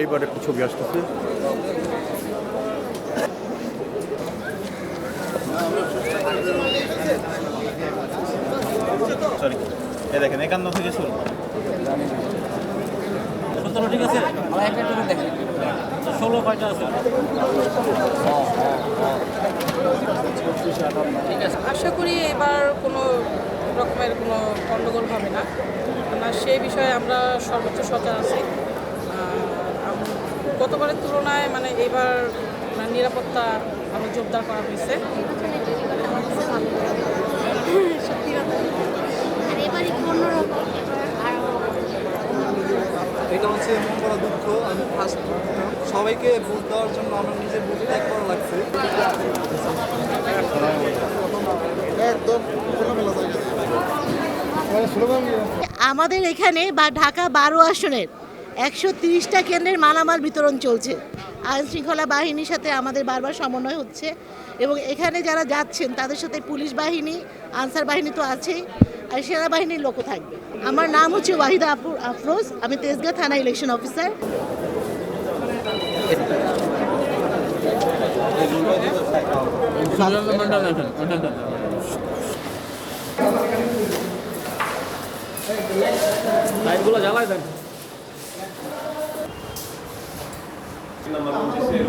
এইবার একটু ছবি আসতেছে। সরি, এই দেখেন 51 থেকে শুরু। 17 ঠিক আছে, আমার একটা দেখেন 16 কয়টা আছে? ঠিক আছে, আশা করি এবার কোনো রকমের কোনো গণ্ডগোল হবে না, কেননা সেই বিষয়ে আমরা সর্বোচ্চ সচেতন আছি। গতবারের তুলনায় মানে এবার নিরাপত্তা আরও জোরদার করা হয়েছে। এটা হচ্ছে মন করা দুঃখ। আমি ফার্স্ট সবাইকে ভোট দেওয়ার জন্য আমার নিজের ভোট ত্যাগ করা লাগছে। আমাদের এখানে বা ঢাকা 12 আসনের 130টা কেন্দ্রের মালামাল বিতরণ চলছে। আইন শৃঙ্খলা বাহিনীর সাথে আমাদের বারবার সমন্বয় হচ্ছে এবং এখানে যারা যাচ্ছেন তাদের সাথে পুলিশ বাহিনী, আনসার বাহিনী তো আছেই, আর সেনাবাহিনীর লোকও থাকবে। আমার নাম হচ্ছে ওয়াহিদা আফরোজ, আমি তেজগাঁ থানা ইলেকশন অফিসার। লাইটগুলো জ্বালায় দেন। নাম্বার 25